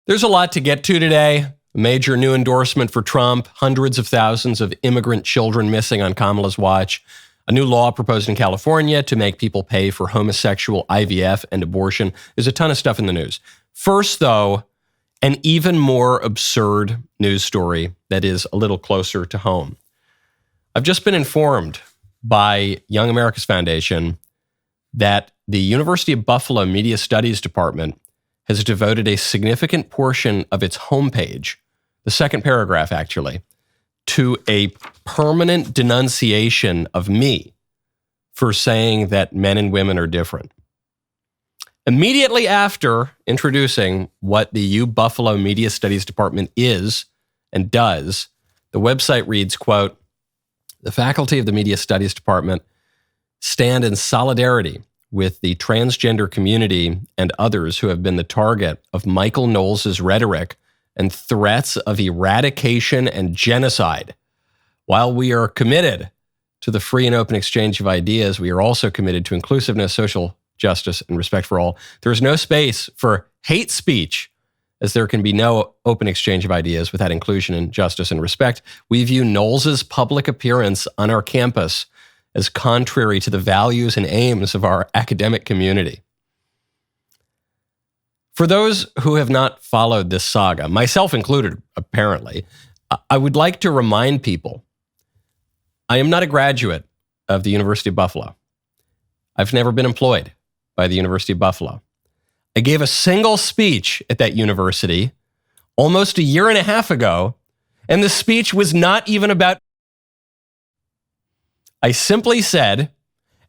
There's a lot to get to today. A major new endorsement for Trump, hundreds of thousands of immigrant children missing on Kamala's watch, a new law proposed in California to make people pay for homosexual IVF and abortion. There's a ton of stuff in the news. First, though, an even more absurd news story that is a little closer to home. I've just been informed by Young America's Foundation that the University of Buffalo Media Studies Department has devoted a significant portion of its homepage, the second paragraph actually, to a permanent denunciation of me for saying that men and women are different. Immediately after introducing what the U Buffalo Media Studies Department is and does, the website reads, quote, "The faculty of the Media Studies Department stand in solidarity with the transgender community and others who have been the target of Michael Knowles' rhetoric and threats of eradication and genocide. While we are committed to the free and open exchange of ideas, we are also committed to inclusiveness, social justice, and respect for all. There is no space for hate speech, as there can be no open exchange of ideas without inclusion and justice and respect. We view Knowles' public appearance on our campus as contrary to the values and aims of our academic community." For those who have not followed this saga, myself included, apparently, I would like to remind people, I am not a graduate of the University of Buffalo. I've never been employed by the University of Buffalo. I gave a single speech at that university almost a year and a half ago, and the speech was not even about. I simply said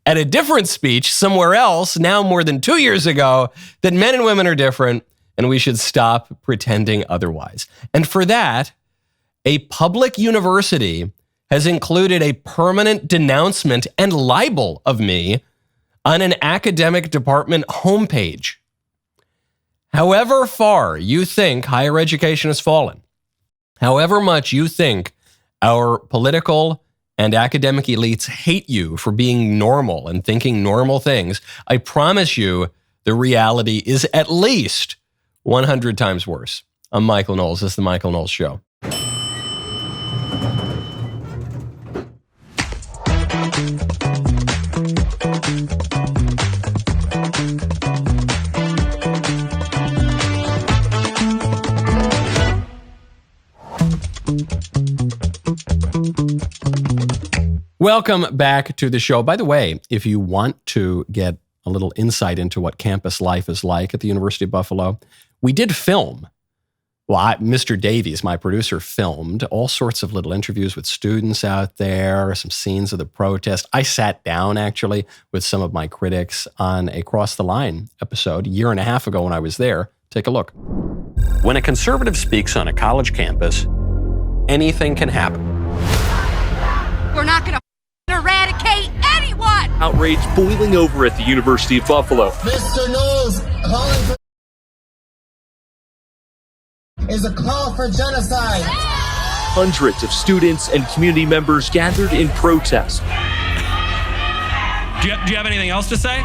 at a different speech somewhere else, now more than 2 years ago, that men and women are different and we should stop pretending otherwise. And for that, a public university has included a permanent denouncement and libel of me on an academic department homepage. However far you think higher education has fallen, however much you think our political and academic elites hate you for being normal and thinking normal things, I promise you the reality is at least 100 times worse. I'm Michael Knowles. This is The Michael Knowles Show. Welcome back to the show. By the way, if you want to get a little insight into what campus life is like at the University of Buffalo, we did film. Well, Mr. Davies, my producer, filmed all sorts of little interviews with students out there, some scenes of the protest. I sat down, actually, with some of my critics on a Cross the Line episode a year and a half ago when I was there. Take a look. When a conservative speaks on a college campus, anything can happen. We're not going to eradicate anyone! Outrage boiling over at the University of Buffalo. Mr. Knowles calling for is a call for genocide. Hundreds of students and community members gathered in protest. Do you have anything else to say?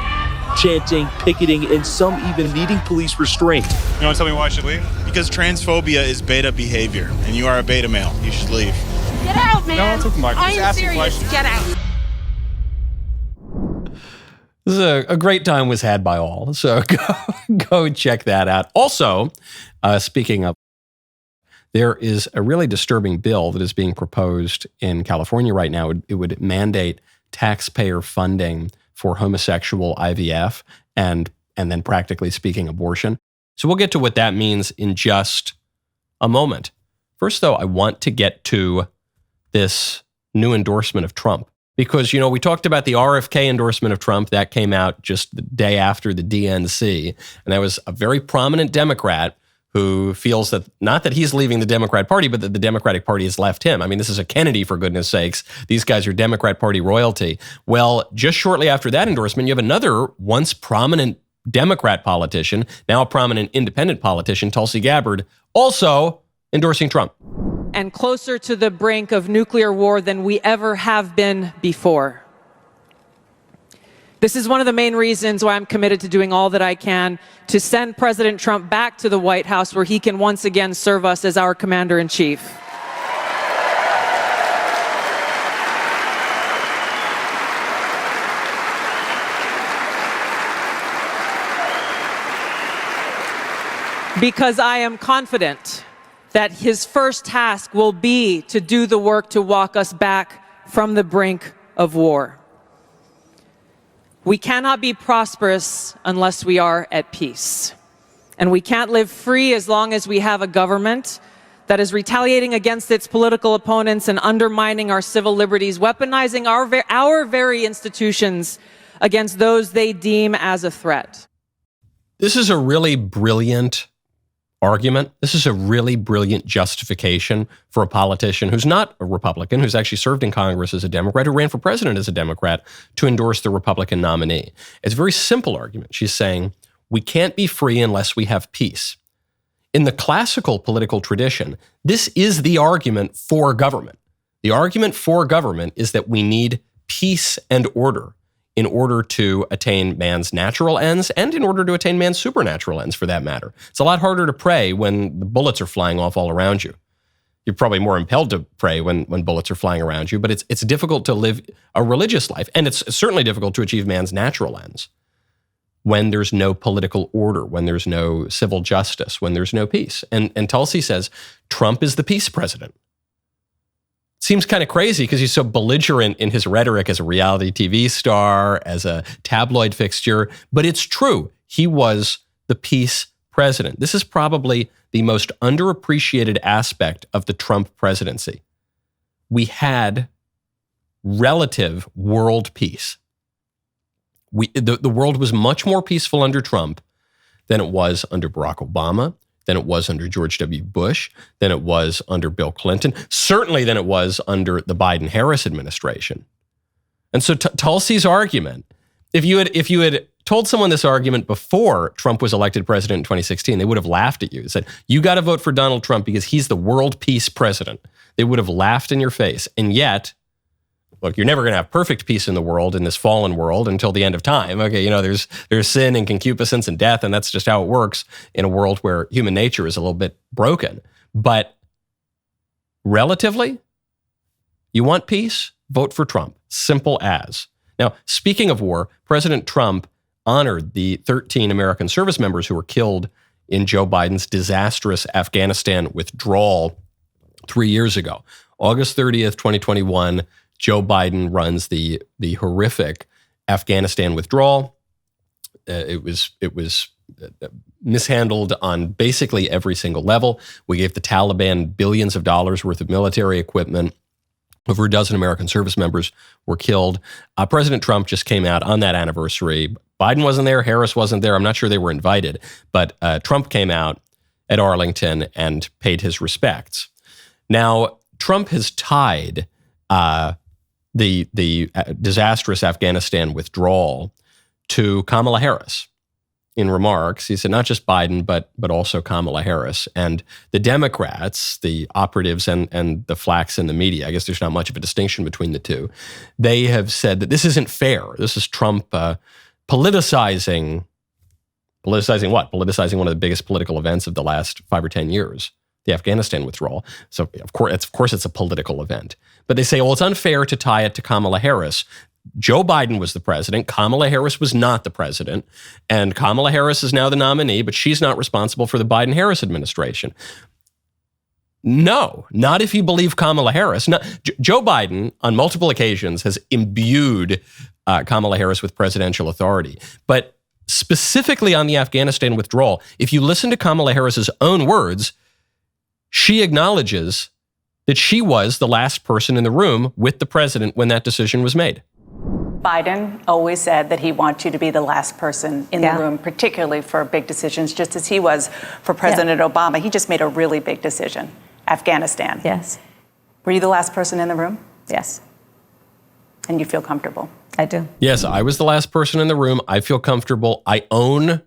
Chanting, picketing, and some even needing police restraint. You want to tell me why I should leave? Because transphobia is beta behavior, and you are a beta male. You should leave. Get out, man! No, I'll take the mic. Just I'm ask me serious. questions. Get out. This is a great time was had by all, so go check that out. Also, speaking of, there is a really disturbing bill that is being proposed in California right now. It would mandate taxpayer funding for homosexual IVF and then practically speaking abortion. So we'll get to what that means in just a moment. First, though, I want to get to this new endorsement of Trump. Because, we talked about the RFK endorsement of Trump. That came out just the day after the DNC. And that was a very prominent Democrat who feels that, not that he's leaving the Democrat Party, but that the Democratic Party has left him. I mean, this is a Kennedy, for goodness sakes. These guys are Democrat Party royalty. Well, just shortly after that endorsement, you have another once prominent Democrat politician, now a prominent independent politician, Tulsi Gabbard, also endorsing Trump. And closer to the brink of nuclear war than we ever have been before. This is one of the main reasons why I'm committed to doing all that I can to send President Trump back to the White House where he can once again serve us as our commander-in-chief. Because I am confident that his first task will be to do the work to walk us back from the brink of war. We cannot be prosperous unless we are at peace. And we can't live free as long as we have a government that is retaliating against its political opponents and undermining our civil liberties, weaponizing our very institutions against those they deem as a threat. This is a really brilliant argument. This is a really brilliant justification for a politician who's not a Republican, who's actually served in Congress as a Democrat, who ran for president as a Democrat, to endorse the Republican nominee. It's a very simple argument. She's saying, we can't be free unless we have peace. In the classical political tradition, this is the argument for government. The argument for government is that we need peace and order in order to attain man's natural ends and in order to attain man's supernatural ends, for that matter. It's a lot harder to pray when the bullets are flying off all around you. You're probably more impelled to pray when bullets are flying around you, but it's difficult to live a religious life, and it's certainly difficult to achieve man's natural ends when there's no political order, when there's no civil justice, when there's no peace. And Tulsi says, Trump is the peace president. Seems kind of crazy because he's so belligerent in his rhetoric as a reality TV star, as a tabloid fixture, but it's true. He was the peace president. This is probably the most underappreciated aspect of the Trump presidency. We had relative world peace. The world was much more peaceful under Trump than it was under Barack Obama, than it was under George W. Bush, than it was under Bill Clinton, certainly than it was under the Biden-Harris administration. And so Tulsi's argument, if you had told someone this argument before Trump was elected president in 2016, they would have laughed at you and said, you got to vote for Donald Trump because he's the world peace president. They would have laughed in your face. And yet, look, you're never going to have perfect peace in the world, in this fallen world, until the end of time. Okay, there's sin and concupiscence and death, and that's just how it works in a world where human nature is a little bit broken. But relatively, you want peace? Vote for Trump. Simple as. Now, speaking of war, President Trump honored the 13 American service members who were killed in Joe Biden's disastrous Afghanistan withdrawal 3 years ago. August 30th, 2021, Joe Biden runs the horrific Afghanistan withdrawal. It was mishandled on basically every single level. We gave the Taliban billions of dollars worth of military equipment. Over a dozen American service members were killed. President Trump just came out on that anniversary. Biden wasn't there. Harris wasn't there. I'm not sure they were invited. But Trump came out at Arlington and paid his respects. Now, Trump has tied the disastrous Afghanistan withdrawal to Kamala Harris. In remarks, he said not just Biden, but also Kamala Harris. And the Democrats, the operatives and the flacks in the media, I guess there's not much of a distinction between the two, they have said that this isn't fair. This is Trump politicizing what? Politicizing one of the biggest political events of the last 5 or 10 years, the Afghanistan withdrawal. So of course it's a political event. But they say, well, it's unfair to tie it to Kamala Harris. Joe Biden was the president. Kamala Harris was not the president. And Kamala Harris is now the nominee, but she's not responsible for the Biden-Harris administration. No, not if you believe Kamala Harris. No, Joe Biden, on multiple occasions, has imbued Kamala Harris with presidential authority. But specifically on the Afghanistan withdrawal, if you listen to Kamala Harris's own words, she acknowledges that she was the last person in the room with the president when that decision was made. Biden always said that he wants you to be the last person in the room, particularly for big decisions, just as he was for President Obama. He just made a really big decision, Afghanistan. Yes. Were you the last person in the room? Yes. And you feel comfortable? I do. Yes, I was the last person in the room. I feel comfortable. I own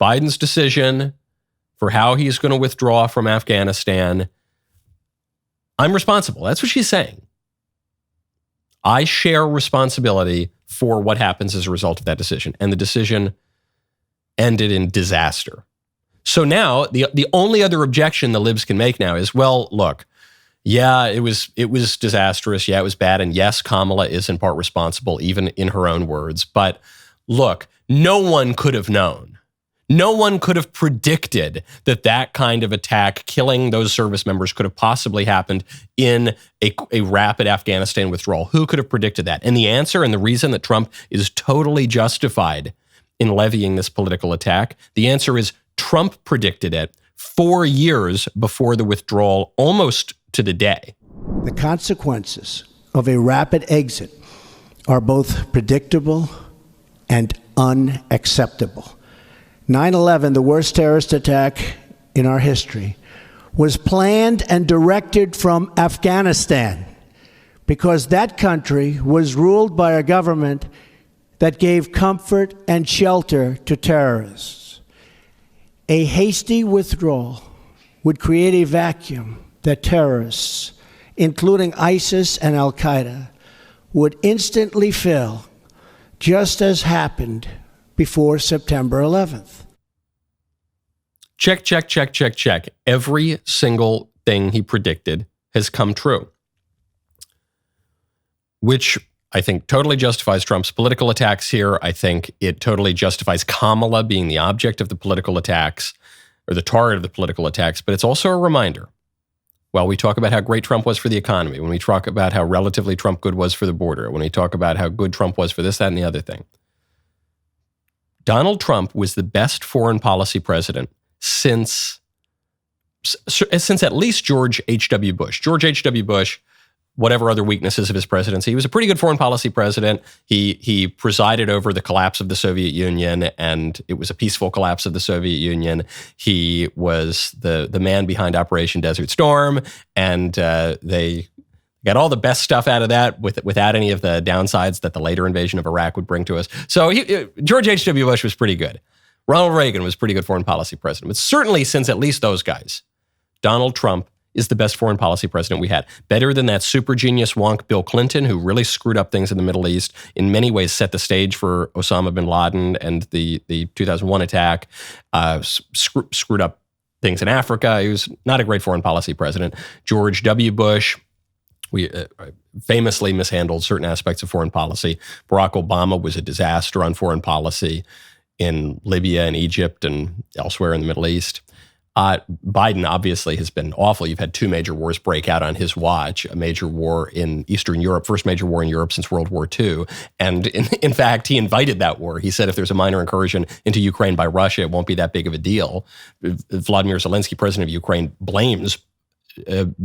Biden's decision for how he's going to withdraw from Afghanistan. I'm responsible. That's what she's saying. I share responsibility for what happens as a result of that decision. And the decision ended in disaster. So now the only other objection the libs can make now is, well, look, yeah, it was disastrous. Yeah, it was bad. And yes, Kamala is in part responsible, even in her own words. But look, no one could have known. No one could have predicted that kind of attack, killing those service members, could have possibly happened in a rapid Afghanistan withdrawal. Who could have predicted that? And the answer and the reason that Trump is totally justified in levying this political attack, the answer is Trump predicted it 4 years before the withdrawal, almost to the day. The consequences of a rapid exit are both predictable and unacceptable. 9/11, the worst terrorist attack in our history, was planned and directed from Afghanistan because that country was ruled by a government that gave comfort and shelter to terrorists. A hasty withdrawal would create a vacuum that terrorists, including ISIS and Al-Qaeda, would instantly fill, just as happened before September 11th. Check, check, check, check, check. Every single thing he predicted has come true, which I think totally justifies Trump's political attacks here. I think it totally justifies Kamala being the object of the political attacks, or the target of the political attacks. But it's also a reminder, while we talk about how great Trump was for the economy, when we talk about how relatively Trump good was for the border, when we talk about how good Trump was for this, that, and the other thing, Donald Trump was the best foreign policy president since at least George H.W. Bush. George H.W. Bush, whatever other weaknesses of his presidency, he was a pretty good foreign policy president. He presided over the collapse of the Soviet Union, and it was a peaceful collapse of the Soviet Union. He was the man behind Operation Desert Storm, and they got all the best stuff out of that without any of the downsides that the later invasion of Iraq would bring to us. So George H.W. Bush was pretty good. Ronald Reagan was a pretty good foreign policy president. But certainly since at least those guys, Donald Trump is the best foreign policy president we had. Better than that super genius wonk Bill Clinton, who really screwed up things in the Middle East, in many ways set the stage for Osama bin Laden and the 2001 attack, screwed up things in Africa. He was not a great foreign policy president. George W. Bush, we famously mishandled certain aspects of foreign policy. Barack Obama was a disaster on foreign policy in Libya and Egypt and elsewhere in the Middle East. Biden obviously has been awful. You've had two major wars break out on his watch, a major war in Eastern Europe, first major war in Europe since World War II. And in fact, he invited that war. He said if there's a minor incursion into Ukraine by Russia, it won't be that big of a deal. Vladimir Zelensky, president of Ukraine, blames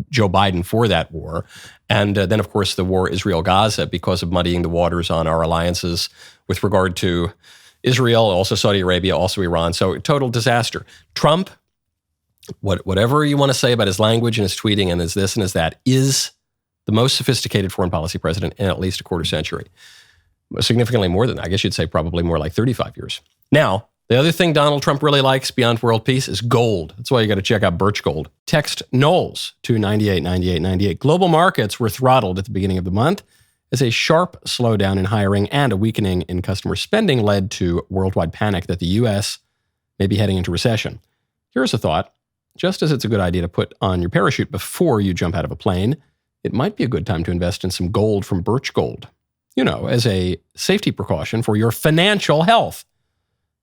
Joe Biden for that war. And then, of course, the war Israel-Gaza because of muddying the waters on our alliances with regard to Israel, also Saudi Arabia, also Iran. So total disaster. Trump, whatever you want to say about his language and his tweeting and his this and his that, is the most sophisticated foreign policy president in at least a quarter century. Significantly more than that. I guess you'd say probably more like 35 years. Now, the other thing Donald Trump really likes beyond world peace is gold. That's why you got to check out Birch Gold. Text Knowles to 989898. Global markets were throttled at the beginning of the month as a sharp slowdown in hiring and a weakening in customer spending led to worldwide panic that the U.S. may be heading into recession. Here's a thought. Just as it's a good idea to put on your parachute before you jump out of a plane, it might be a good time to invest in some gold from Birch Gold, as a safety precaution for your financial health.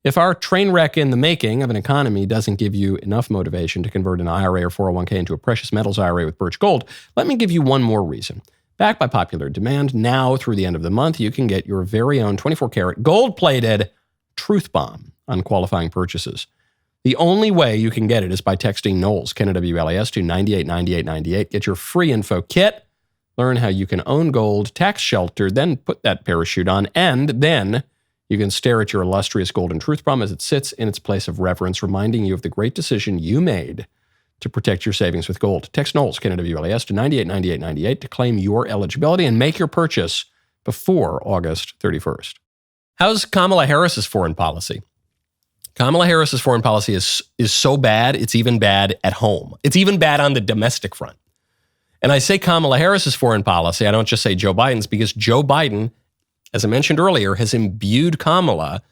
If our train wreck in the making of an economy doesn't give you enough motivation to convert an IRA or 401k into a precious metals IRA with Birch Gold, let me give you one more reason. Backed by popular demand, now through the end of the month, you can get your very own 24-karat gold-plated Truth Bomb on qualifying purchases. The only way you can get it is by texting Knowles, K-N-O-W-L-E-S, to 989898. Get your free info kit. Learn how you can own gold, tax sheltered, then put that parachute on, and then you can stare at your illustrious golden truth bomb as it sits in its place of reverence, reminding you of the great decision you made to protect your savings with gold. Text Knowles, K-N-O-W-L-E-S, to 989898 to claim your eligibility and make your purchase before August 31st. How's Kamala Harris's foreign policy? Kamala Harris's foreign policy is so bad, it's even bad at home. It's even bad on the domestic front. And I say Kamala Harris's foreign policy, I don't just say Joe Biden's, because Joe Biden, as I mentioned earlier, has imbued Kamala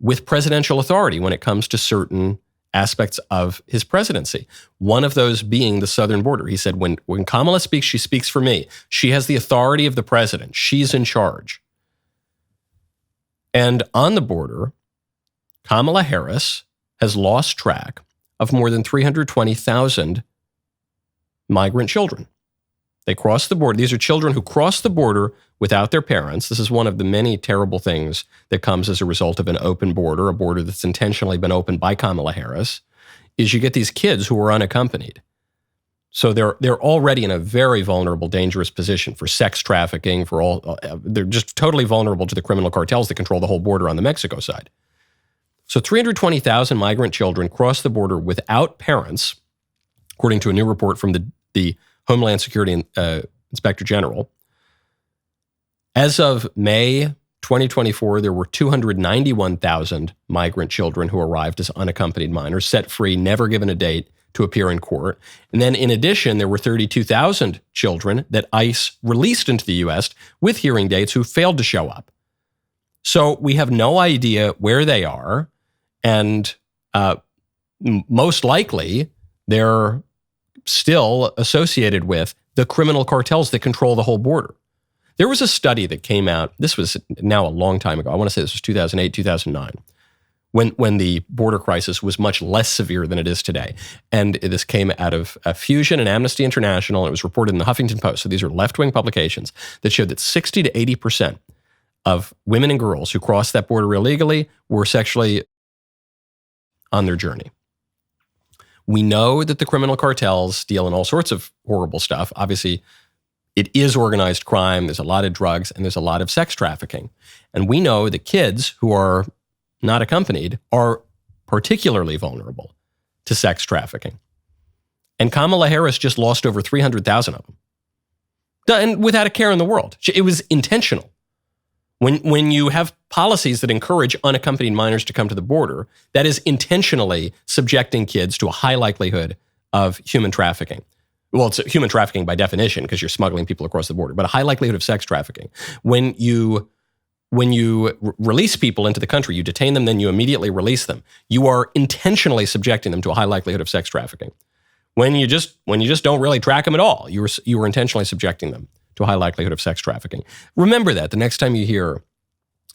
with presidential authority when it comes to certain aspects of his presidency. One of those being the southern border. He said, when Kamala speaks, she speaks for me. She has the authority of the president. She's in charge. And on the border, Kamala Harris has lost track of more than 320,000 migrant children. They cross the border. These are children who cross the border without their parents. This is one of the many terrible things that comes as a result of an open border, a border that's intentionally been opened by Kamala Harris, is you get these kids who are unaccompanied. So they're already in a very vulnerable, dangerous position for sex trafficking, they're just totally vulnerable to the criminal cartels that control the whole border on the Mexico side. So 320,000 migrant children cross the border without parents, according to a new report from the Homeland Security Inspector General. As of May 2024, there were 291,000 migrant children who arrived as unaccompanied minors, set free, never given a date to appear in court. And then in addition, there were 32,000 children that ICE released into the U.S. with hearing dates who failed to show up. So we have no idea where they are. And most likely, they're still associated with the criminal cartels that control the whole border. There was a study that came out, this was now a long time ago, I want to say this was 2008, 2009, when the border crisis was much less severe than it is today. And this came out of Fusion and Amnesty International, and it was reported in the Huffington Post. So these are left-wing publications that showed that 60 to 80% of women and girls who crossed that border illegally were sexually on their journey. We know that the criminal cartels deal in all sorts of horrible stuff. Obviously, it is organized crime. There's a lot of drugs and there's a lot of sex trafficking. And we know that kids who are not accompanied are particularly vulnerable to sex trafficking. And Kamala Harris just lost over 300,000 of them. And without a care in the world. It was intentional. When you have policies that encourage unaccompanied minors to come to the border, that is intentionally subjecting kids to a high likelihood of human trafficking. Well, it's human trafficking by definition because you're smuggling people across the border, but a high likelihood of sex trafficking. When you release people into the country, you detain them, then you immediately release them. You are intentionally subjecting them to a high likelihood of sex trafficking. When you just don't really track them at all, you are intentionally subjecting them to a high likelihood of sex trafficking. Remember that the next time you hear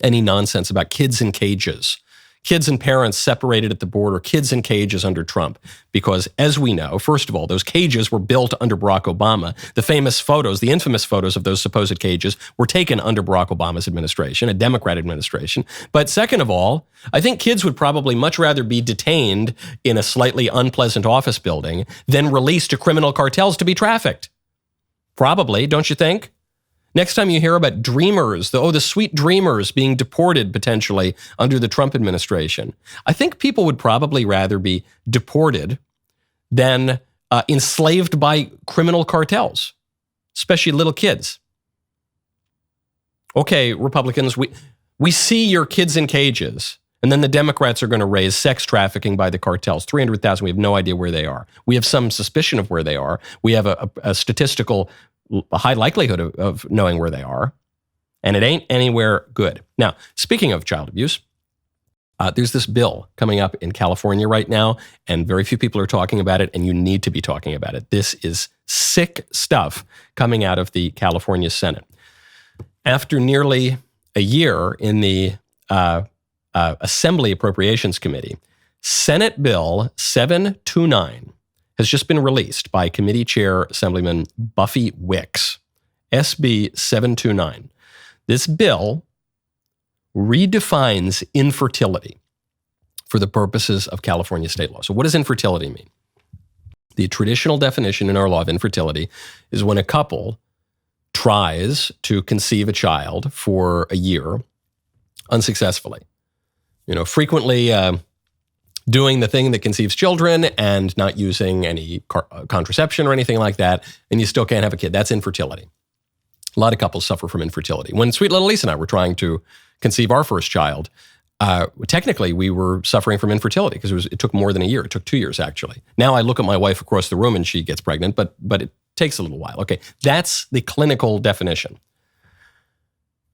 any nonsense about kids in cages, kids and parents separated at the border, kids in cages under Trump. Because as we know, first of all, those cages were built under Barack Obama. The famous photos, the infamous photos of those supposed cages were taken under Barack Obama's administration, a Democrat administration. But second of all, I think kids would probably much rather be detained in a slightly unpleasant office building than released to criminal cartels to be trafficked. Probably, don't you think? Next time you hear about dreamers, the sweet dreamers being deported potentially under the Trump administration, I think people would probably rather be deported than enslaved by criminal cartels, especially little kids. Okay, Republicans, we see your kids in cages, and then the Democrats are going to raise sex trafficking by the cartels. 300,000, we have no idea where they are. We have some suspicion of where they are. We have a statistical high likelihood of knowing where they are, and it ain't anywhere good. Now, speaking of child abuse, there's this bill coming up in California right now, and very few people are talking about it, and you need to be talking about it. This is sick stuff coming out of the California Senate. After nearly a year in the Assembly Appropriations Committee, Senate Bill 729 has just been released by Committee Chair Assemblyman Buffy Wicks, SB 729. This bill redefines infertility for the purposes of California state law. So what does infertility mean? The traditional definition in our law of infertility is when a couple tries to conceive a child for a year unsuccessfully. Frequently doing the thing that conceives children and not using any contraception or anything like that, and you still can't have a kid. That's infertility. A lot of couples suffer from infertility. When sweet little Lisa and I were trying to conceive our first child, technically we were suffering from infertility because it took more than a year. It took 2 years, actually. Now I look at my wife across the room and she gets pregnant, but takes a little while. Okay, that's the clinical definition.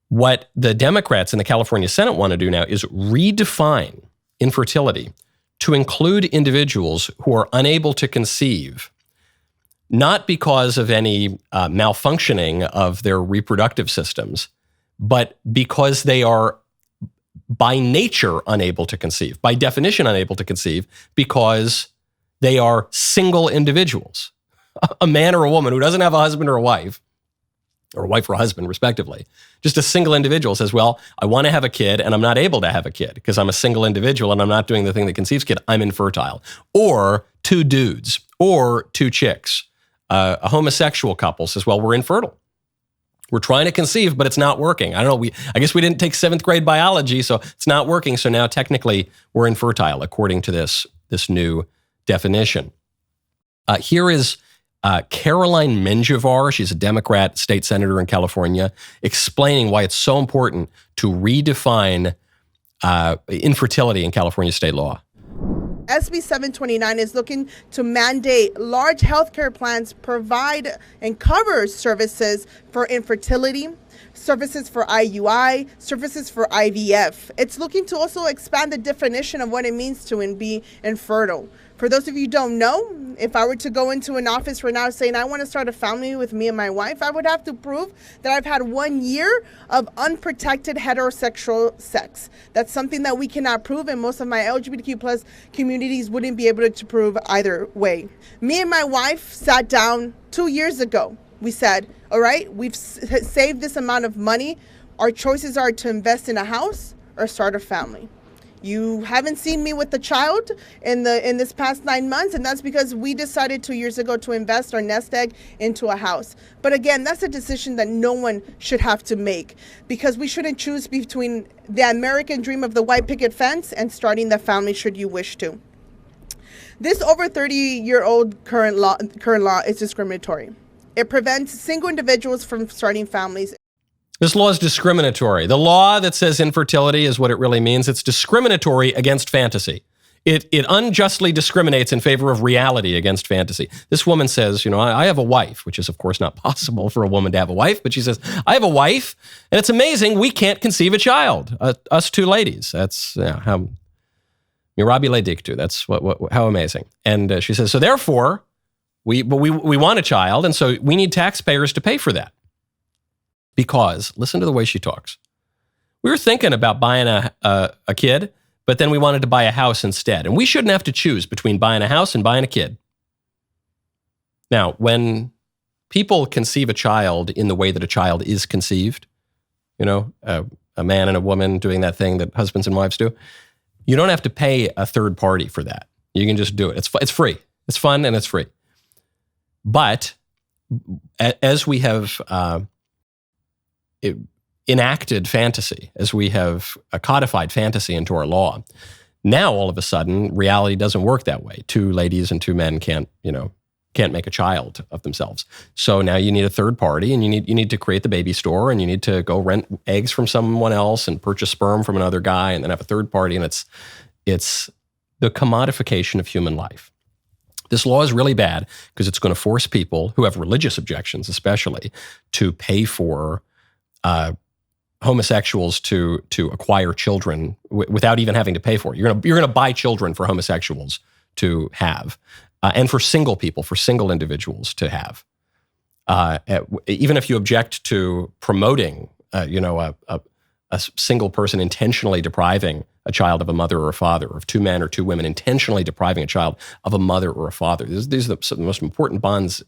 What the Democrats in the California Senate want to do now is redefine infertility to include individuals who are unable to conceive, not because of any malfunctioning of their reproductive systems, but because they are by nature unable to conceive, by definition unable to conceive, because they are single individuals. A man or a woman who doesn't have a husband or a wife or a husband, respectively, just a single individual says, well, I want to have a kid and I'm not able to have a kid because I'm a single individual and I'm not doing the thing that conceives kid. I'm infertile. Or two dudes or two chicks. A homosexual couple says, well, we're infertile. We're trying to conceive, but it's not working. I don't know. I guess we didn't take 7th grade biology, so it's not working. So now technically we're infertile, according to this new definition. Here is Caroline Menjivar. She's a Democrat state senator in California, explaining why it's so important to redefine infertility in California state law. SB 729 is looking to mandate large healthcare plans provide and cover services for infertility, services for IUI, services for IVF. It's looking to also expand the definition of what it means to be infertile. For those of you who don't know, if I were to go into an office right now saying I want to start a family with me and my wife, I would have to prove that I've had 1 year of unprotected heterosexual sex. That's something that we cannot prove, and most of my LGBTQ plus communities wouldn't be able to prove either way. Me and my wife sat down 2 years ago. We said, all right, we've saved this amount of money. Our choices are to invest in a house or start a family. You haven't seen me with a child in this past 9 months, and that's because we decided 2 years ago to invest our nest egg into a house. But again, that's a decision that no one should have to make, because we shouldn't choose between the American dream of the white picket fence and starting the family should you wish to. This over 30-year-old current law is discriminatory. It prevents single individuals from starting families. This law is discriminatory. The law that says infertility is what it really means. It's discriminatory against fantasy. It unjustly discriminates in favor of reality against fantasy. This woman says, I have a wife, which is of course not possible for a woman to have a wife, but she says, I have a wife, and it's amazing we can't conceive a child. Us two ladies. That's how mirabile dictu. That's how amazing. And she says, so therefore, we want a child, and so we need taxpayers to pay for that. Because, listen to the way she talks. We were thinking about buying a kid, but then we wanted to buy a house instead. And we shouldn't have to choose between buying a house and buying a kid. Now, when people conceive a child in the way that a child is conceived, a man and a woman doing that thing that husbands and wives do, you don't have to pay a third party for that. You can just do it. It's free. It's fun and it's free. But as we have enacted fantasy, as we have codified fantasy into our law, now all of a sudden reality doesn't work that way. Two ladies and two men can't make a child of themselves. So now you need a third party, and you need to create the baby store, and you need to go rent eggs from someone else and purchase sperm from another guy, and then have a third party, and it's the commodification of human life. This law is really bad because it's going to force people who have religious objections, especially, to pay for homosexuals to acquire children without even having to pay for it. You're going to buy children for homosexuals to have, and for single people, for single individuals to have. Even if you object to promoting, a single person intentionally depriving a child of a mother or a father, or of two men or two women intentionally depriving a child of a mother or a father. These are the most important bonds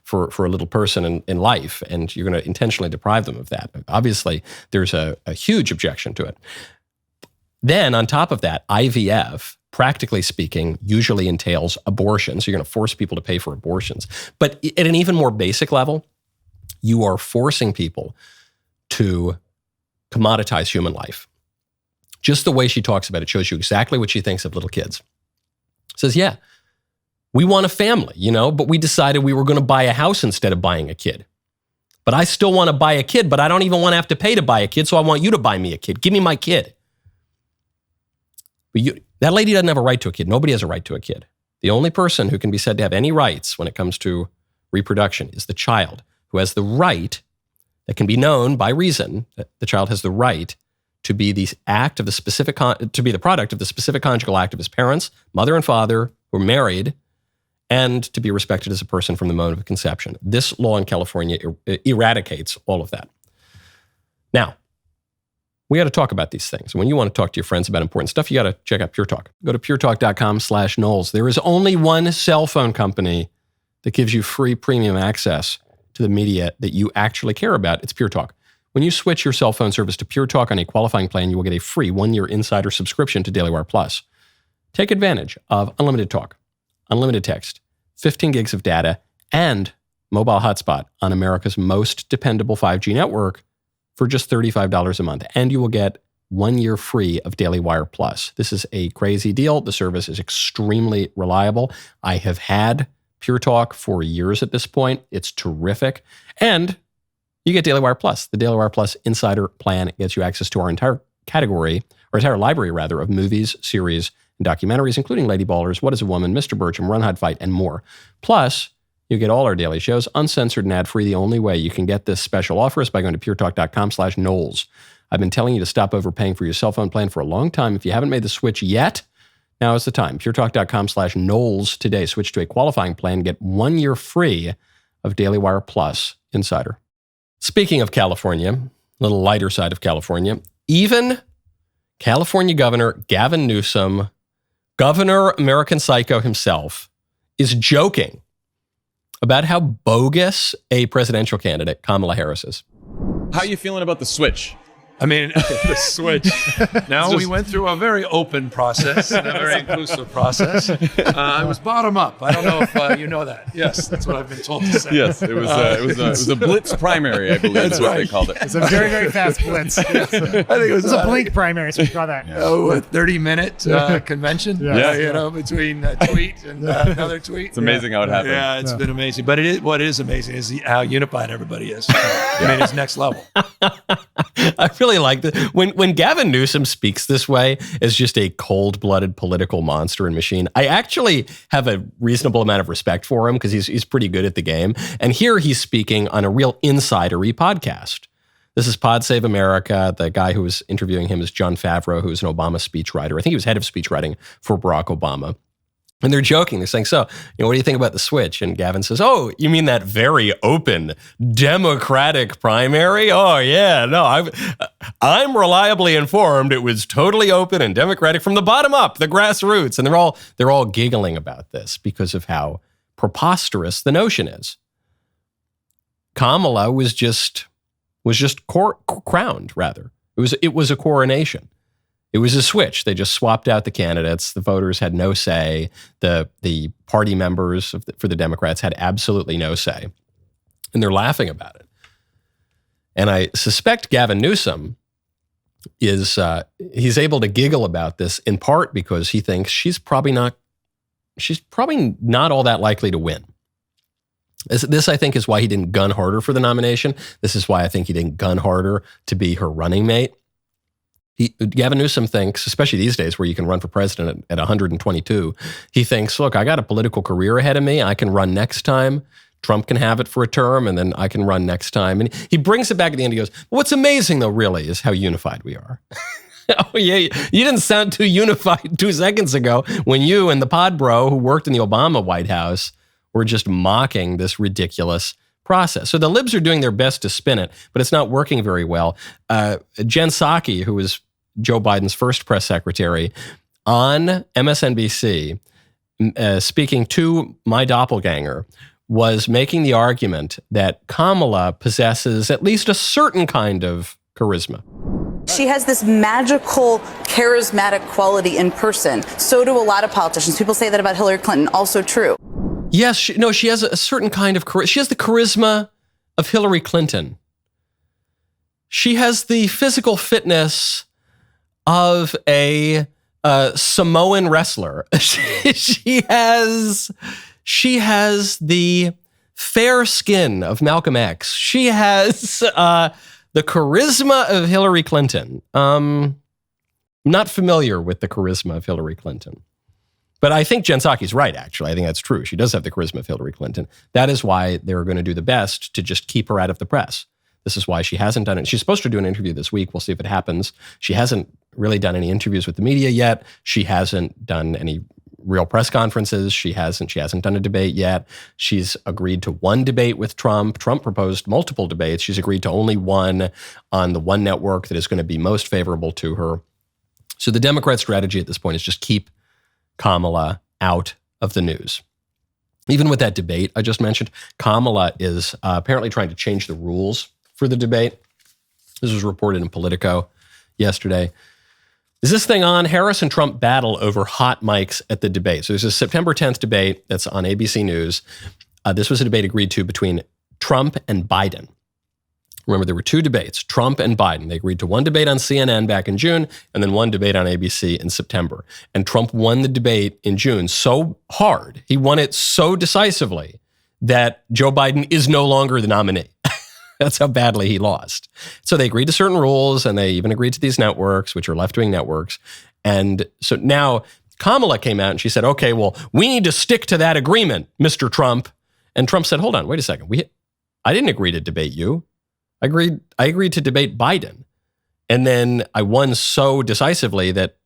for a little person in life, and you're going to intentionally deprive them of that. Obviously, there's a huge objection to it. Then, on top of that, IVF, practically speaking, usually entails abortion. So you're going to force people to pay for abortions. But at an even more basic level, you are forcing people to commoditize human life. Just the way she talks about it shows you exactly what she thinks of little kids. Says, yeah, we want a family, but we decided we were going to buy a house instead of buying a kid. But I still want to buy a kid, but I don't even want to have to pay to buy a kid, so I want you to buy me a kid. Give me my kid. But that lady doesn't have a right to a kid. Nobody has a right to a kid. The only person who can be said to have any rights when it comes to reproduction is the child, who has the right, that can be known by reason, that the child has the right to be the act of the specific, to be the product of the specific conjugal act of his parents, mother and father, who are married, and to be respected as a person from the moment of conception. This law in California eradicates all of that. Now, we got to talk about these things. When you want to talk to your friends about important stuff, you got to check out Pure Talk. Go to puretalk.com/Knowles. There is only one cell phone company that gives you free premium access to the media that you actually care about. It's Pure Talk. When you switch your cell phone service to Pure Talk on a qualifying plan, you will get a free 1-year insider subscription to DailyWire Plus. Take advantage of unlimited talk, unlimited text, 15 gigs of data, and mobile hotspot on America's most dependable 5G network for just $35 a month. And you will get 1 year free of DailyWire Plus. This is a crazy deal. The service is extremely reliable. I have had Pure Talk for years at this point. It's terrific. And you get DailyWire Plus. The DailyWire Plus Insider Plan gets you access to our entire category, or entire library rather, of movies, series, and documentaries, including Lady Ballers, What is a Woman, Mr. Bircham, Run, Hide, Fight, and more. Plus, you get all our daily shows, uncensored and ad-free. The only way you can get this special offer is by going to puretalk.com/Knowles. I've been telling you to stop overpaying for your cell phone plan for a long time. If you haven't made the switch yet, now is the time. puretalk.com/Knowles today. Switch to a qualifying plan. Get 1 year free of DailyWire Plus Insider. Speaking of California, a little lighter side of California, even California Governor Gavin Newsom, Governor American Psycho himself, is joking about how bogus a presidential candidate Kamala Harris is. How are you feeling about the switch? I mean, the switch. Now, we went through a very open process, and a very inclusive process. It was bottom up. I don't know if you know that. Yes, that's what I've been told to say. Yes, it was a blitz primary, I believe is what they called it. It's a very, very fast blitz. Yes. I think it was a blink primary, so we call that. Oh, a 30-minute convention. Yeah. Between a tweet and another tweet. It's amazing how it happened. Yeah, it's been amazing. But what is amazing is how unified everybody is. I mean, it's next level. I really like this. When Gavin Newsom speaks this way as just a cold-blooded political monster and machine, I actually have a reasonable amount of respect for him because he's pretty good at the game. And here he's speaking on a real insider-y podcast. This is Pod Save America. The guy who was interviewing him is John Favreau, who is an Obama speechwriter. I think he was head of speechwriting for Barack Obama. And they're joking. They're saying, so, what do you think about the switch? And Gavin says, oh, you mean that very open Democratic primary? Oh, yeah, no, I'm reliably informed. It was totally open and Democratic from the bottom up, the grassroots. And they're all giggling about this because of how preposterous the notion is. Kamala was just crowned, rather. It was a coronation. It was a switch. They just swapped out the candidates. The voters had no say. The party members for the Democrats had absolutely no say. And they're laughing about it. And I suspect Gavin Newsom he's able to giggle about this in part because he thinks she's probably not all that likely to win. This, I think, is why he didn't gun harder for the nomination. This is why I think he didn't gun harder to be her running mate. Gavin Newsom thinks, especially these days where you can run for president at 122, he thinks, look, I got a political career ahead of me. I can run next time. Trump can have it for a term, and then I can run next time. And he brings it back at the end. He goes, what's amazing, though, really, is how unified we are. Oh, yeah, you didn't sound too unified 2 seconds ago when you and the pod bro who worked in the Obama White House were just mocking this ridiculous process. So the libs are doing their best to spin it, but it's not working very well. Jen Psaki, who was Joe Biden's first press secretary, on MSNBC, speaking to my doppelganger, was making the argument that Kamala possesses at least a certain kind of charisma. She has this magical, charismatic quality in person. So do a lot of politicians. People say that about Hillary Clinton. Also true. Yes, she has a certain kind of charisma. She has the charisma of Hillary Clinton. She has the physical fitness of a Samoan wrestler. She has the fair skin of Malcolm X. She has the charisma of Hillary Clinton. I'm not familiar with the charisma of Hillary Clinton. But I think Jen Psaki's right, actually. I think that's true. She does have the charisma of Hillary Clinton. That is why they're going to do the best to just keep her out of the press. This is why she hasn't done it. She's supposed to do an interview this week. We'll see if it happens. She hasn't really done any interviews with the media yet. She hasn't done any real press conferences. She hasn't done a debate yet. She's agreed to one debate with Trump. Trump proposed multiple debates. She's agreed to only one on the one network that is going to be most favorable to her. So the Democrat strategy at this point is just keep Kamala out of the news. Even with that debate I just mentioned, Kamala is apparently trying to change the rules for the debate. This was reported in Politico yesterday. Is this thing on? Harris and Trump battle over hot mics at the debate. So there's a September 10th debate that's on ABC News. This was a debate agreed to between Trump and Biden. Remember, there were two debates, Trump and Biden. They agreed to one debate on CNN back in June and then one debate on ABC in September. And Trump won the debate in June so hard, he won it so decisively that Joe Biden is no longer the nominee. That's how badly he lost. So they agreed to certain rules, and they even agreed to these networks, which are left-wing networks. And so now Kamala came out and she said, okay, well, we need to stick to that agreement, Mr. Trump. And Trump said, hold on, wait a second. I didn't agree to debate you. I agreed to debate Biden. And then I won so decisively that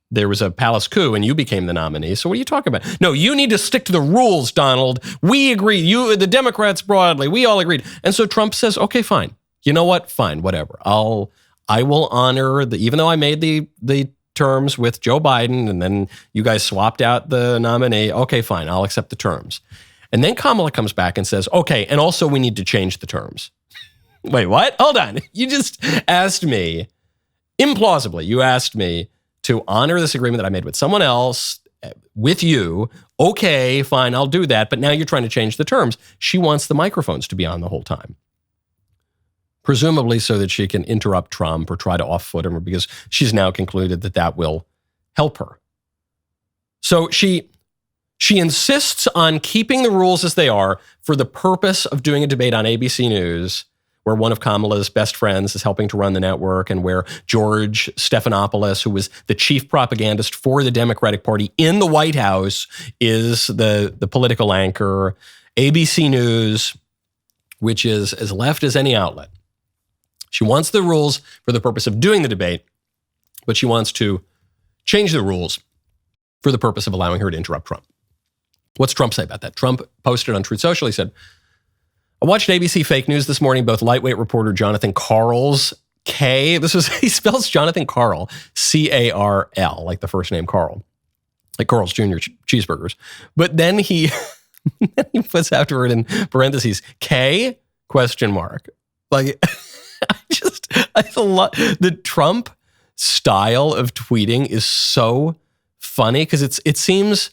there was a palace coup and you became the nominee. So what are you talking about? No, you need to stick to the rules, Donald. We agreed. You, the Democrats broadly, we all agreed. And so Trump says, okay, fine. You know what? Fine, whatever. I will honor even though I made the terms with Joe Biden and then you guys swapped out the nominee. Okay, fine. I'll accept the terms. And then Kamala comes back and says, okay, and also we need to change the terms. Wait, what? Hold on. You just asked me, implausibly, you asked me to honor this agreement that I made with someone else, with you. Okay, fine, I'll do that. But now you're trying to change the terms. She wants the microphones to be on the whole time. Presumably so that she can interrupt Trump or try to off-foot him, because she's now concluded that that will help her. So she insists on keeping the rules as they are for the purpose of doing a debate on ABC News, where one of Kamala's best friends is helping to run the network, and where George Stephanopoulos, who was the chief propagandist for the Democratic Party in the White House, is the political anchor. ABC News, which is as left as any outlet. She wants the rules for the purpose of doing the debate, but she wants to change the rules for the purpose of allowing her to interrupt Trump. What's Trump say about that? Trump posted on Truth Social, he said, I watched ABC Fake News this morning, both lightweight reporter Jonathan Karl's he spells Jonathan Karl, C-A-R-L, like the first name Karl, like Carl's Jr. cheeseburgers. But then he puts afterward in parentheses, K, ? Like, the Trump style of tweeting is so funny because it seems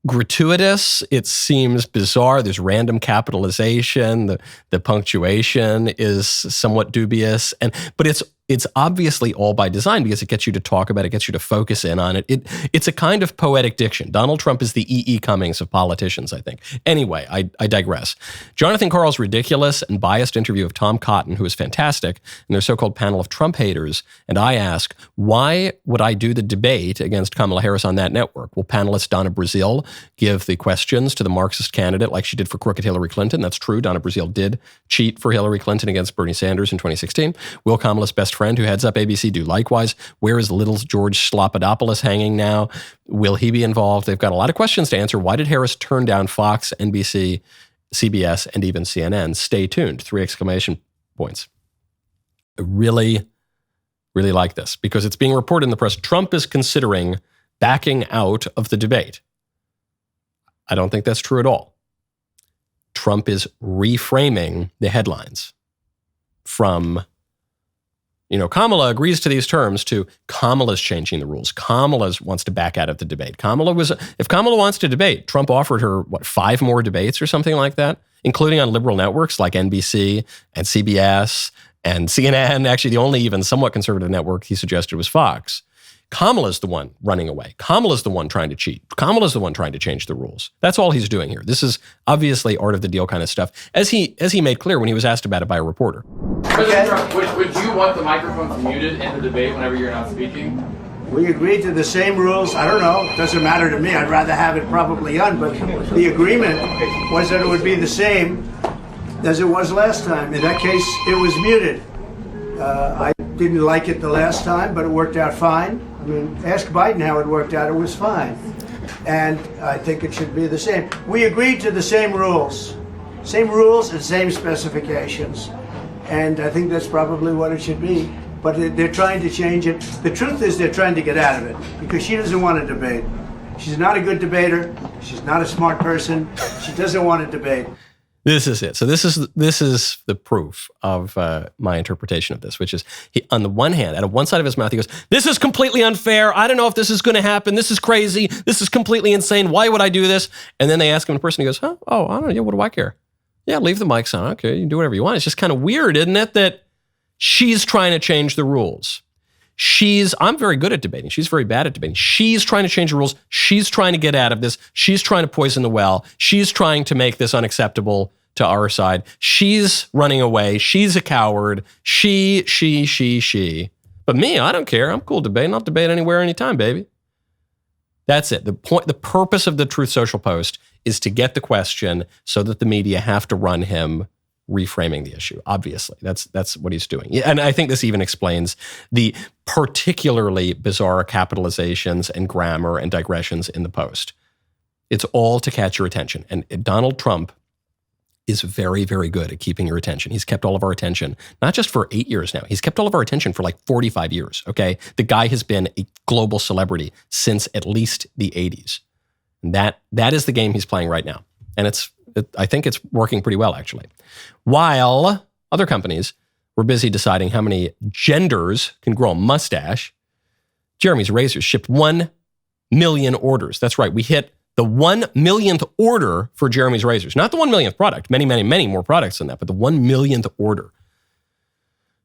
gratuitous. It seems bizarre. There's random capitalization. The punctuation is somewhat dubious, but it's obviously all by design because it gets you to talk about it, gets you to focus in on it. It's a kind of poetic diction. Donald Trump is the E.E. Cummings of politicians, I think. Anyway, I digress. Jonathan Karl's ridiculous and biased interview of Tom Cotton, who is fantastic, and their so-called panel of Trump haters. And I ask, why would I do the debate against Kamala Harris on that network? Will panelist Donna Brazile give the questions to the Marxist candidate like she did for crooked Hillary Clinton? That's true. Donna Brazile did cheat for Hillary Clinton against Bernie Sanders in 2016. Will Kamala's best friend who heads up ABC do likewise? Where is little George Slopadopoulos hanging now? Will he be involved? They've got a lot of questions to answer. Why did Harris turn down Fox, NBC, CBS, and even CNN? Stay tuned. 3 exclamation points. I really, really like this because it's being reported in the press. Trump is considering backing out of the debate. I don't think that's true at all. Trump is reframing the headlines from, Kamala agrees to these terms to Kamala's changing the rules. Kamala wants to back out of the debate. If Kamala wants to debate, Trump offered her, 5 more debates or something like that, including on liberal networks like NBC and CBS and CNN. Actually, the only even somewhat conservative network he suggested was Fox. Kamala's the one running away. Kamala's the one trying to cheat. Kamala's the one trying to change the rules. That's all he's doing here. This is obviously art of the deal kind of stuff, as he made clear when he was asked about it by a reporter. President Trump, would you want the microphones muted in the debate whenever you're not speaking? We agreed to the same rules. I don't know. It doesn't matter to me. I'd rather have it probably on, but the agreement was that it would be the same as it was last time. In that case, it was muted. I didn't like it the last time, but it worked out fine. I mean, ask Biden how it worked out. It was fine. And I think it should be the same. We agreed to the same rules. Same rules and same specifications. And I think that's probably what it should be. But they're trying to change it. The truth is they're trying to get out of it because she doesn't want to debate. She's not a good debater. She's not a smart person. She doesn't want to debate. This is it. So this is the proof of my interpretation of this, which is he, on the one hand, out of one side of his mouth, he goes, "This is completely unfair. I don't know if this is going to happen. This is crazy. This is completely insane. Why would I do this?" And then they ask him in person. He goes, "Huh? Oh, I don't know. Yeah, what do I care? Yeah, leave the mics on. Okay, you can do whatever you want." It's just kind of weird, isn't it, that she's trying to change the rules. I'm very good at debating. She's very bad at debating. She's trying to change the rules. She's trying to get out of this. She's trying to poison the well. She's trying to make this unacceptable to our side. She's running away. She's a coward. She. But me, I don't care. I'm cool debating. I'll debate anywhere, anytime, baby. That's it. The purpose of the Truth Social post is to get the question so that the media have to run him reframing the issue. Obviously, that's what he's doing. And I think this even explains the particularly bizarre capitalizations and grammar and digressions in the post. It's all to catch your attention. And Donald Trump is very, very good at keeping your attention. He's kept all of our attention, not just for 8 years now. He's kept all of our attention for like 45 years, okay? The guy has been a global celebrity since at least the 80s. And that is the game he's playing right now. And I think it's working pretty well, actually. While other companies were busy deciding how many genders can grow a mustache, Jeremy's Razors shipped 1 million orders. That's right. We hit the 1 millionth order for Jeremy's Razors. Not the 1 millionth product. Many, many, many more products than that, but the 1 millionth order.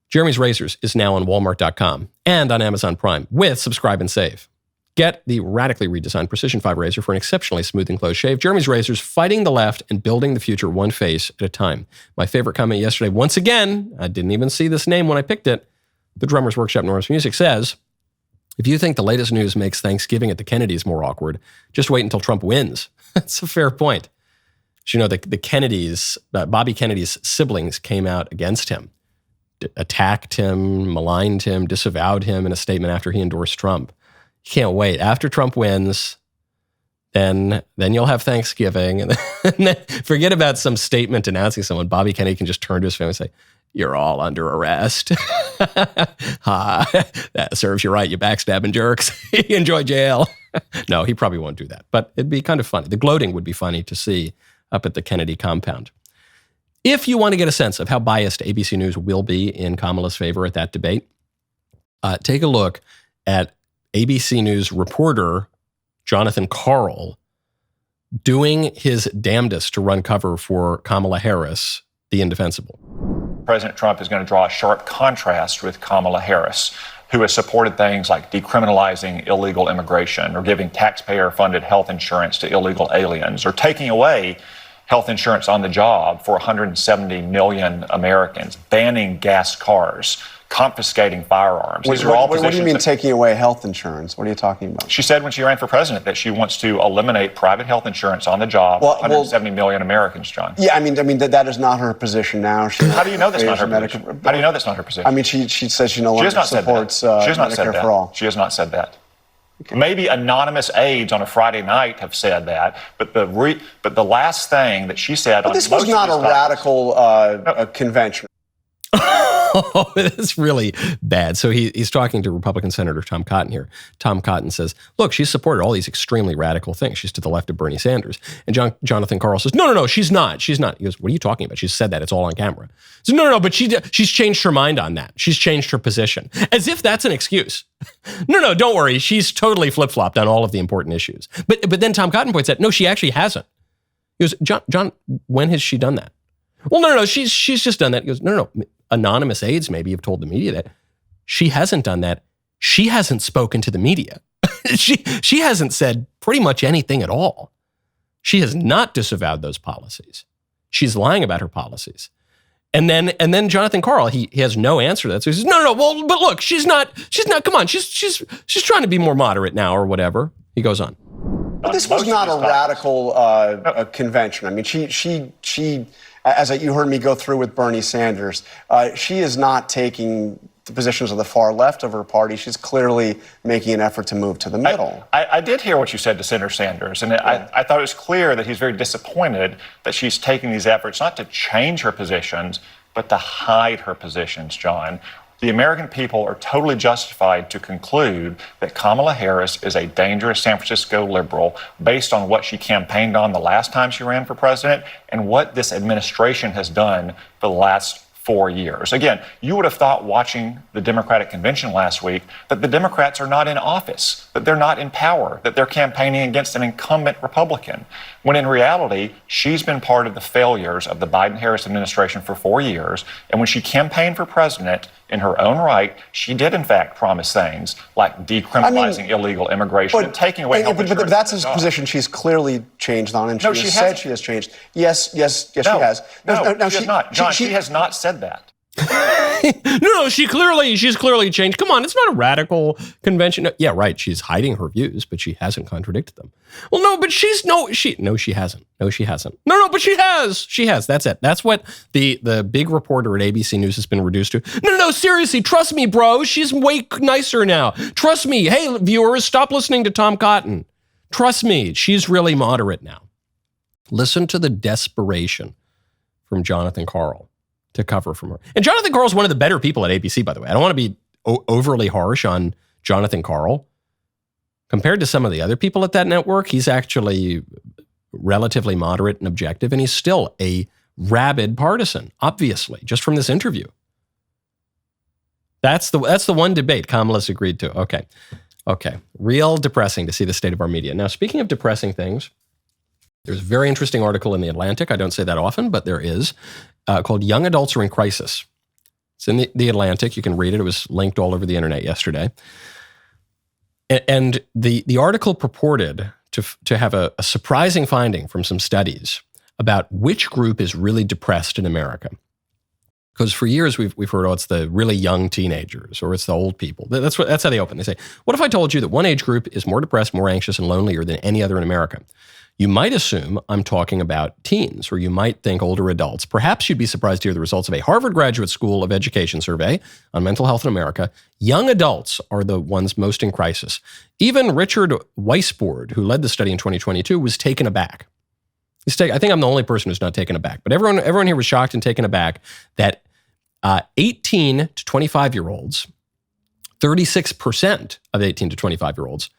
Jeremy's Razors is now on Walmart.com and on Amazon Prime with Subscribe and Save. Get the radically redesigned Precision 5 razor for an exceptionally smooth and close shave. Jeremy's Razors, fighting the left and building the future one face at a time. My favorite comment yesterday, once again, I didn't even see this name when I picked it. The Drummers Workshop Norris Music says, "If you think the latest news makes Thanksgiving at the Kennedys more awkward, just wait until Trump wins." That's a fair point. You know, the Kennedys, Bobby Kennedy's siblings came out against him, attacked him, maligned him, disavowed him in a statement after he endorsed Trump. You can't wait. After Trump wins, then you'll have Thanksgiving. And then forget about some statement denouncing someone. Bobby Kennedy can just turn to his family and say, "You're all under arrest." That serves you right, you backstabbing jerks. Enjoy jail. No, he probably won't do that. But it'd be kind of funny. The gloating would be funny to see up at the Kennedy compound. If you want to get a sense of how biased ABC News will be in Kamala's favor at that debate, take a look at ABC News reporter Jonathan Karl doing his damnedest to run cover for Kamala Harris, the indefensible. President Trump is going to draw a sharp contrast with Kamala Harris, who has supported things like decriminalizing illegal immigration or giving taxpayer-funded health insurance to illegal aliens or taking away health insurance on the job for 170 million Americans, banning gas cars, confiscating firearms. What do you mean taking away health insurance? What are you talking about? She said when she ran for president that she wants to eliminate private health insurance on the job for 170 million Americans, John. Yeah, I mean that is not her position now. How do you know that's not her position? How do you know that's not her position? I mean, she says she no longer supports Medicare for all. She has not said that. Okay. Maybe anonymous aides on a Friday night have said that, but the last thing that she said on this was not a radical convention. Oh, that's really bad. So he's talking to Republican Senator Tom Cotton here. Tom Cotton says, look, she's supported all these extremely radical things. She's to the left of Bernie Sanders. And Jonathan Karl says, no, she's not. She's not. He goes, what are you talking about? She said that. It's all on camera. He says, no, but she's changed her mind on that. She's changed her position. As if that's an excuse. No, don't worry. She's totally flip-flopped on all of the important issues. But then Tom Cotton points out, no, she actually hasn't. He goes, John, when has she done that? Well, no, she's just done that. He goes, no. Anonymous aides maybe have told the media that. She hasn't done that. She hasn't spoken to the media. She hasn't said pretty much anything at all. She has not disavowed those policies. She's lying about her policies. And then Jonathan Karl, he has no answer to that. So he says, no, well, but look, she's not, come on, she's trying to be more moderate now or whatever. He goes on. But this was not a radical convention. I mean, she as you heard me go through with Bernie Sanders, she is not taking the positions of the far left of her party. She's clearly making an effort to move to the middle. I did hear what you said to Senator Sanders, and I thought it was clear that he's very disappointed that she's taking these efforts not to change her positions, but to hide her positions, John. The American people are totally justified to conclude that Kamala Harris is a dangerous San Francisco liberal based on what she campaigned on the last time she ran for president and what this administration has done for the last 4 years. Again, you would have thought watching the Democratic convention last week that the Democrats are not in office, that they're not in power, that they're campaigning against an incumbent Republican, when in reality, she's been part of the failures of the Biden-Harris administration for 4 years. And when she campaigned for president in her own right, she did in fact promise things like decriminalizing illegal immigration and taking away health insurance. But that's his position she's clearly changed on, and she has said she has changed. Yes, she has. No, she has not. John, she has not said that. No, she's clearly changed. Come on, it's not a radical convention. Yeah, right. She's hiding her views, but she hasn't contradicted them. Well, no, but she hasn't. No, she hasn't. No, but she has. She has. That's it. That's what the big reporter at ABC News has been reduced to. No, seriously, trust me, bro. She's way nicer now. Trust me. Hey, viewers, stop listening to Tom Cotton. Trust me, she's really moderate now. Listen to the desperation from Jonathan Karl to cover from her. And Jonathan Karl's one of the better people at ABC, by the way. I don't want to be overly harsh on Jonathan Karl. Compared to some of the other people at that network, he's actually relatively moderate and objective, and he's still a rabid partisan, obviously, just from this interview. That's the one debate Kamala's agreed to. Okay. Real depressing to see the state of our media. Now, speaking of depressing things, there's a very interesting article in The Atlantic. I don't say that often, but there is, called Young Adults Are in Crisis. It's in the Atlantic. You can read it. It was linked all over the internet yesterday. And the article purported to have a surprising finding from some studies about which group is really depressed in America. Because for years we've heard, it's the really young teenagers or it's the old people. That's how they open. They say, what if I told you that one age group is more depressed, more anxious, and lonelier than any other in America? You might assume I'm talking about teens, or you might think older adults. Perhaps you'd be surprised to hear the results of a Harvard Graduate School of Education survey on mental health in America. Young adults are the ones most in crisis. Even Richard Weisbord, who led the study in 2022, was taken aback. I think I'm the only person who's not taken aback, but everyone here was shocked and taken aback that 18 to 25-year-olds, 36% of 18 to 25-year-olds,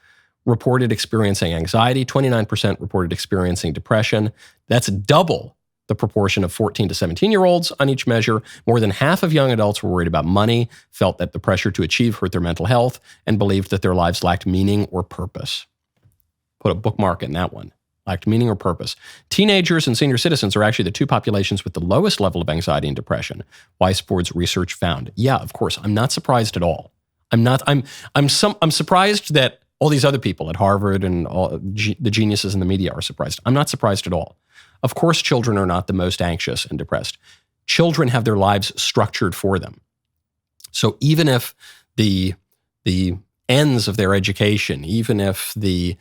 reported experiencing anxiety, 29% reported experiencing depression. That's double the proportion of 14 to 17-year-olds on each measure. More than half of young adults were worried about money, felt that the pressure to achieve hurt their mental health, and believed that their lives lacked meaning or purpose. Put a bookmark in that one. Lacked meaning or purpose. Teenagers and senior citizens are actually the two populations with the lowest level of anxiety and depression, Weisbord's research found. Yeah, of course, I'm not surprised at all. I'm surprised that all these other people at Harvard and all the geniuses in the media are surprised. I'm not surprised at all. Of course, children are not the most anxious and depressed. Children have their lives structured for them. So even if the ends of their education, even if the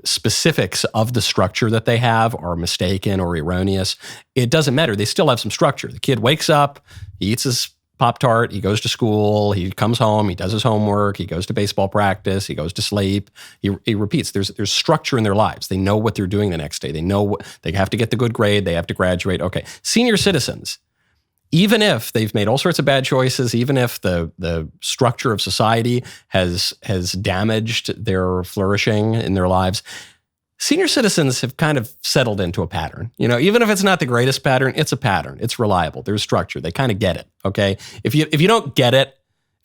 specifics of the structure that they have are mistaken or erroneous, it doesn't matter. They still have some structure. The kid wakes up, he eats his Pop-Tart, he goes to school, he comes home, he does his homework, he goes to baseball practice, he goes to sleep, he repeats. There's structure in their lives. They know what they're doing the next day. They know they have to get the good grade, they have to graduate. Okay, senior citizens, even if they've made all sorts of bad choices, even if the structure of society has damaged their flourishing in their lives, senior citizens have kind of settled into a pattern. You know, even if it's not the greatest pattern, it's a pattern. It's reliable. There's structure. They kind of get it. Okay. If you don't get it,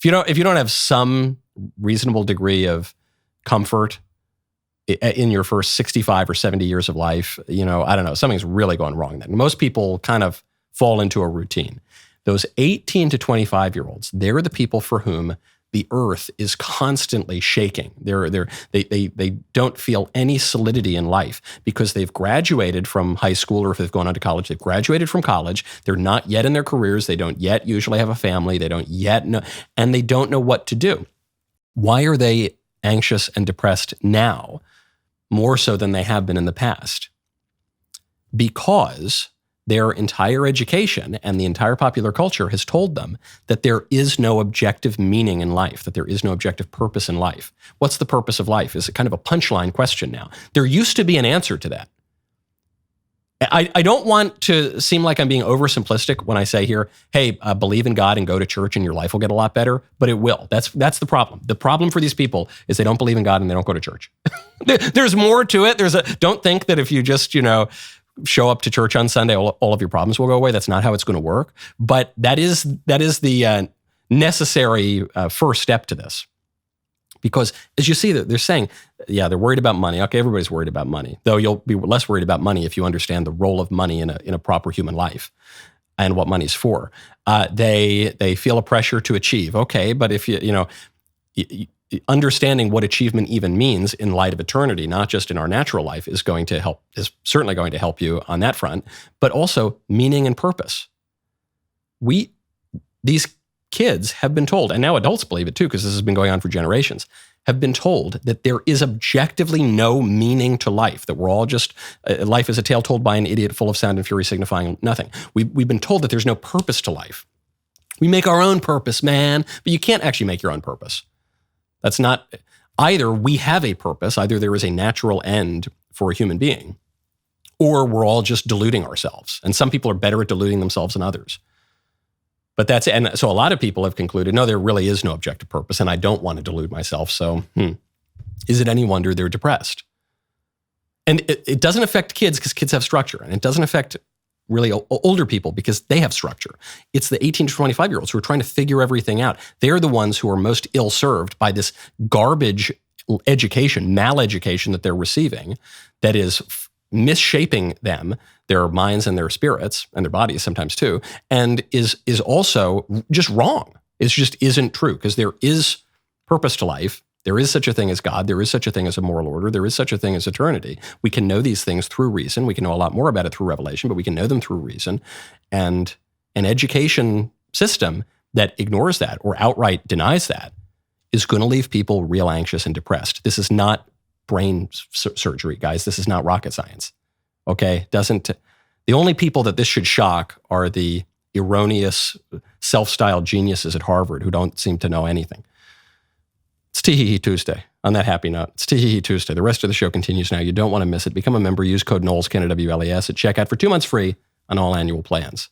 if you don't have some reasonable degree of comfort in your first 65 or 70 years of life, I don't know, something's really gone wrong then. Most people kind of fall into a routine. Those 18 to 25-year-olds, they're the people for whom the earth is constantly shaking. They don't feel any solidity in life because they've graduated from high school, or if they've gone on to college, they've graduated from college. They're not yet in their careers. They don't yet usually have a family. They don't yet know, and they don't know what to do. Why are they anxious and depressed now, more so than they have been in the past? Because their entire education and the entire popular culture has told them that there is no objective meaning in life, that there is no objective purpose in life. What's the purpose of life is kind of a punchline question now. There used to be an answer to that. I don't want to seem like I'm being oversimplistic when I say here, hey, believe in God and go to church and your life will get a lot better, but it will. That's the problem. The problem for these people is they don't believe in God and they don't go to church. There's more to it. Don't think that if you just, show up to church on Sunday, all of your problems will go away. That's not how it's going to work. But that is the necessary first step to this. Because as you see, they're saying, they're worried about money. Okay, everybody's worried about money, though you'll be less worried about money if you understand the role of money in a proper human life and what money's for. They feel a pressure to achieve. Okay, but if understanding what achievement even means in light of eternity, not just in our natural life, is certainly going to help you on that front, but also meaning and purpose. These kids have been told, and now adults believe it too, because this has been going on for generations, have been told that there is objectively no meaning to life, that we're all just, life is a tale told by an idiot full of sound and fury signifying nothing. We've been told that there's no purpose to life. We make our own purpose, man, but you can't actually make your own purpose. That's not, either we have a purpose, either there is a natural end for a human being, or we're all just deluding ourselves. And some people are better at deluding themselves than others. But and so a lot of people have concluded, no, there really is no objective purpose, and I don't want to delude myself. So is it any wonder they're depressed? And it doesn't affect kids because kids have structure, and it doesn't affect really older people because they have structure. It's the 18 to 25-year-olds who are trying to figure everything out. They're the ones who are most ill-served by this garbage education, maleducation that they're receiving that is misshaping them, their minds and their spirits, and their bodies sometimes too, and is also just wrong. It just isn't true, because there is purpose to life. There is such a thing as God. There is such a thing as a moral order. There is such a thing as eternity. We can know these things through reason. We can know a lot more about it through revelation, but we can know them through reason. And an education system that ignores that or outright denies that is going to leave people real anxious and depressed. This is not brain surgery, guys. This is not rocket science. Okay? The only people that this should shock are the erroneous self-styled geniuses at Harvard who don't seem to know anything. It's Tee-hee-hee Tuesday. On that happy note, it's Tee-hee-hee Tuesday. The rest of the show continues now. You don't want to miss it. Become a member. Use code Knowles, KNWLES, at checkout for 2 months free on all annual plans.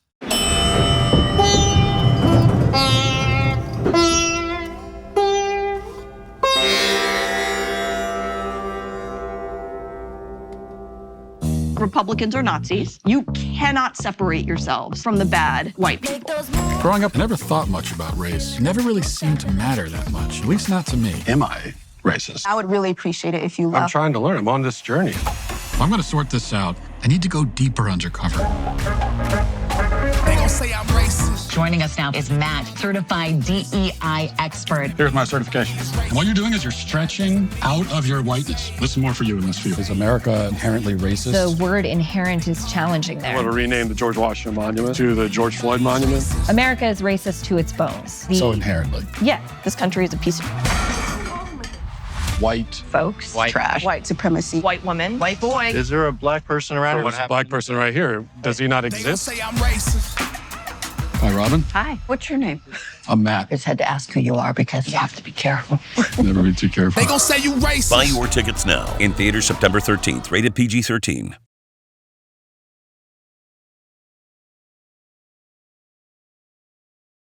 Republicans are Nazis. You cannot separate yourselves from the bad white people. Growing up, I never thought much about race. It never really seemed to matter that much, at least not to me. Am I racist? I would really appreciate it if you left. I'm trying to learn. I'm on this journey. If I'm going to sort this out, I need to go deeper undercover. They gonna say I'm racist. Joining us now is Matt, certified DEI expert. Here's my certification. And what you're doing is you're stretching out of your whiteness. Listen more for you in this field. Is America inherently racist? The word inherent is challenging there. I want to rename the George Washington Monument to the George Floyd Monument. America is racist to its bones. So inherently. Yeah, this country is a piece of white folks, white trash, white supremacy, white woman, white boy. Is there a black person around? There's a black person right here. Does he not exist? They gonna say I'm racist. Hi, Robin. Hi, what's your name? I'm Matt. I just had to ask who you are because you have to be careful. Never be too careful. They gonna say you racist. Buy your tickets now. In theaters September 13th. Rated PG-13.